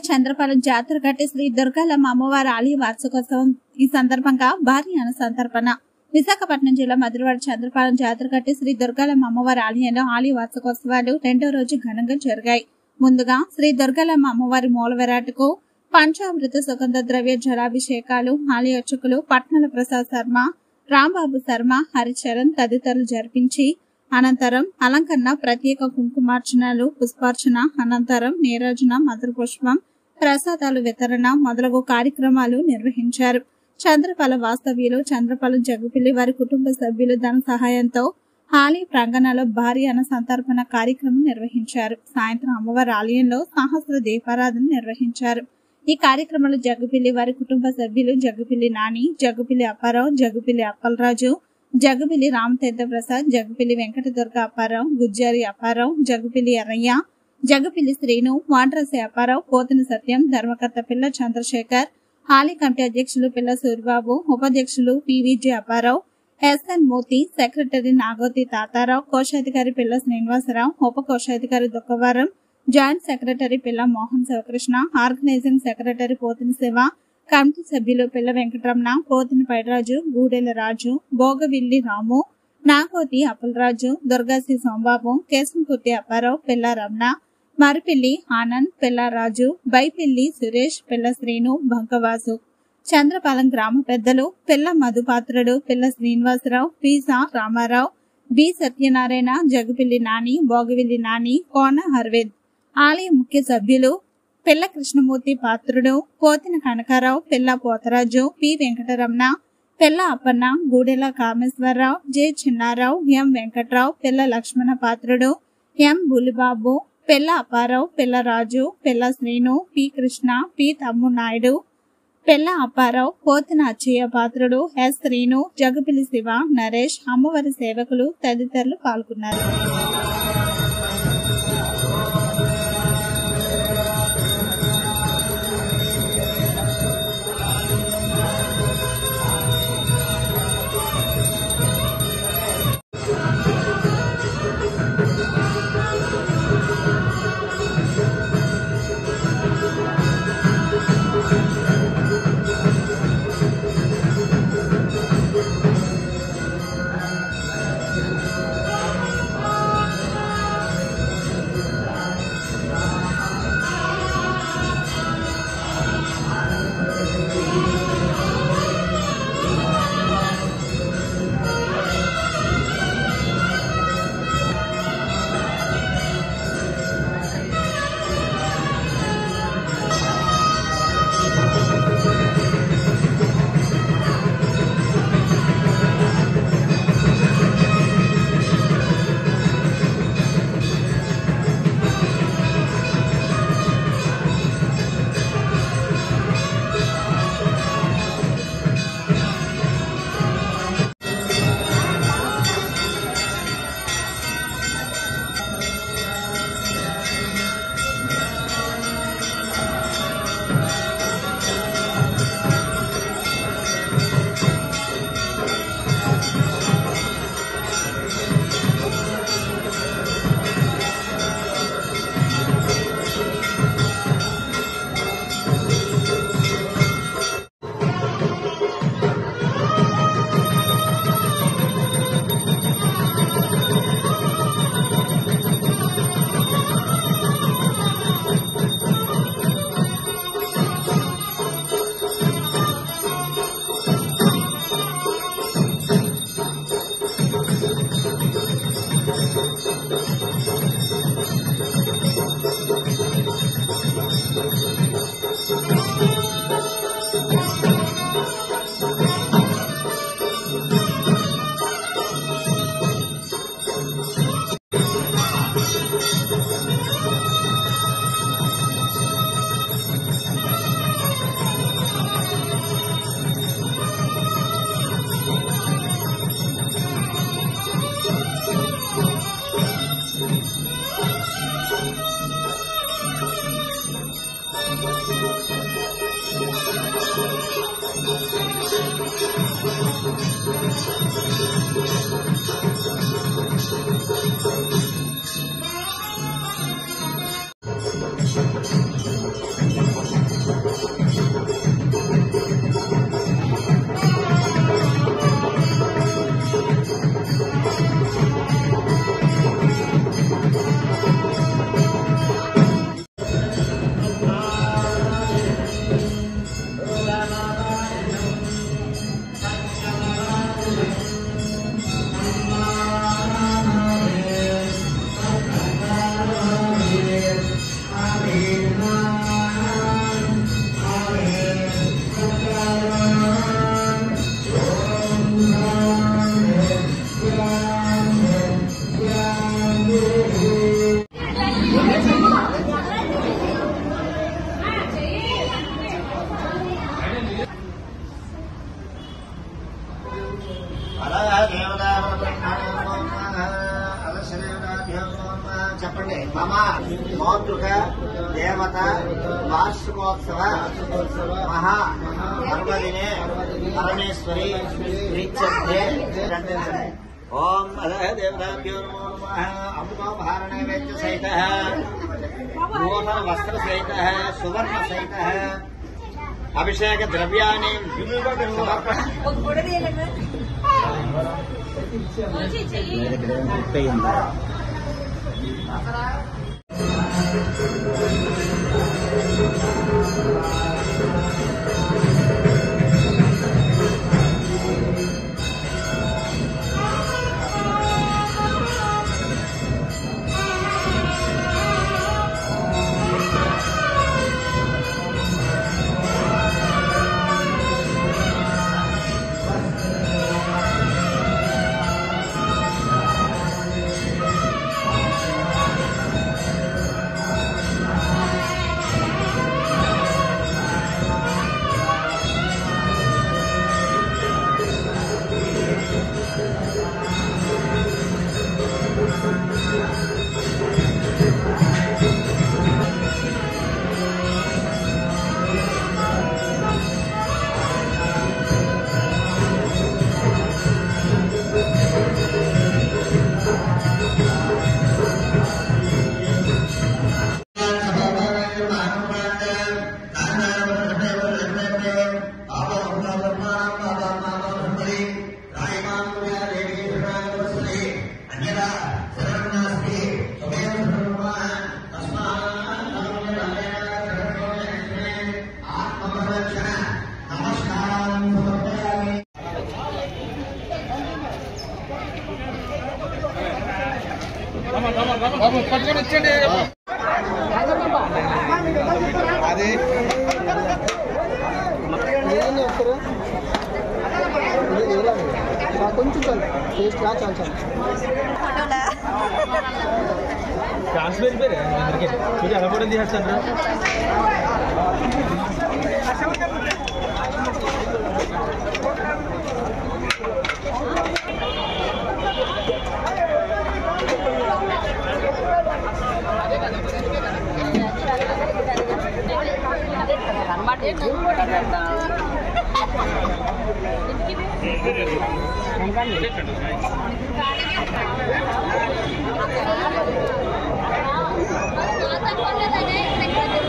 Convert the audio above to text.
చంద్రపాలెం జాతర గట్టి శ్రీ దుర్గాలమ్మ అమ్మవారి ఆలయ వార్షికోత్సవం ఈ సందర్భంగా భారీ అన్న సంతర్పణ. విశాఖపట్నం జిల్లా మధురవాడ చంద్రపాలెం జాతర గట్టి శ్రీ దుర్గాలమ్మ అమ్మవారి ఆలయంలో ఆలయ వార్షికోత్సవాలు రెండో రోజు ఘనంగా జరిగాయి. ముందుగా శ్రీ దుర్గాలమ్మ అమ్మవారి మూల విరాటకు పంచామృత సుగంధ ద్రవ్య జలాభిషేకాలు ఆలయ అర్చకులు పట్నాల ప్రసాద్ శర్మ, రాంబాబు శర్మ, హరిచరణ్ తదితరులు జరిపించి అనంతరం అలంకరణ, ప్రత్యేక కుంకుమార్చనలు, పుష్పార్చన, అనంతరం నీరాజన, మధుర పుష్పం, ప్రసాదాలు వితరణ మొదలగు కార్యక్రమాలు నిర్వహించారు. చంద్రపాలెం వాస్తవ్యులు చంద్రపాలెం జగ్గుపిల్లి వారి కుటుంబ సభ్యులు ధన సహాయంతో ఆలయ ప్రాంగణంలో భారీ అన్న సంతర్పణ కార్యక్రమం నిర్వహించారు. సాయంత్రం అమ్మవారి ఆలయంలో సహస్ర దీపారాధన నిర్వహించారు. ఈ కార్యక్రమంలో జగ్గుపిల్లి వారి కుటుంబ సభ్యులు జగ్గుపిల్లి నాని, జగ్గుపిల్లి అప్పారావు, జగ్గుపిల్లి అప్పలరాజు, జగ్గుపిల్లి రామతీర్థ ప్రసాద్, జగ్గుపిల్లి వెంకటదుర్గ అప్పారావు, గుజ్జారి అప్పారావు, జగ్గుపిల్లి ఎర్రయ్య, జగ్గుపిల్లి శ్రీను, వాండ్రసి అప్పారావు, పోతిన సత్యం, ధర్మకర్త పిల్ల చంద్రశేఖర్, ఆలయ కమిటీ అధ్యక్షులు పిల్ల సూరిబాబు, ఉపాధ్యక్షులు PVJ Apparao, SN Murthy, secretary Nagothi Tatarao, కోశాధికారి పిల్ల శ్రీనివాసరావు, ఉప కోశాధికారి Dukkavaram, joint secretary Pilla Mohan Sivakrishna, organising secretary Pothina Siva, committee సభ్యులు పిల్ల వెంకటరమణ, పోతిన పైరాజు, గూడెల రాజు, భోగవిల్లి రాము, నాగోతి అప్పలరాజు, దుర్గాసి సోంబాబు, కేశంకుర్తి అప్పారావు, పిల్ల రమణ, మరిపిల్లి ఆనంద్, పిల్ల రాజు, బైపిల్లి సురేష్, పిల్ల శ్రీను, బంకవాసు, చంద్రపాలెం గ్రామ పెద్దలు పిల్ల మధుపాత్రుడు, పిల్ల శ్రీనివాసరావు, పీసా రామారావు, బి సత్యనారాయణ, జగుపిల్లి నాని, భోగవిల్లి నాని, కోన హర్వేద్, ఆలయ ముఖ్య సభ్యులు పిల్ల కృష్ణమూర్తి పాత్రుడు, పోతిన కనకారావు, పిల్ల పోతరాజు, పి వెంకటరమణ, పిల్ల అప్పన్న, గూడెల కామేశ్వరరావు, జె చిన్నారావు, ఎం వెంకట్రావు, పిల్ల లక్ష్మణ పాత్రుడు, ఎం బులిబాబు, పిల్ల అప్పారావు, పిల్ల రాజు, పిల్ల శ్రీను, పి కృష్ణ, పి తమ్ము నాయుడు, పిల్ల అప్పారావు, పోతిన అచ్చయ్య పాత్రుడు, ఎస్ శ్రీను, జగపిల్లి శివ, నరేష్, అమ్మవారి సేవకులు తదితరులు పాల్గొన్నారు. वार्षिकोत्सव महा पर्वदिने परमेश्वरी प्रीत्यर्थे ओम अदः देवताभ्यो नमो नमः। अमृतोपहार नैवेद्य सहितः नूतन वस्त्र सहितः सुवर्ण सहितः अभिषेक द्रव्याणि Thank you.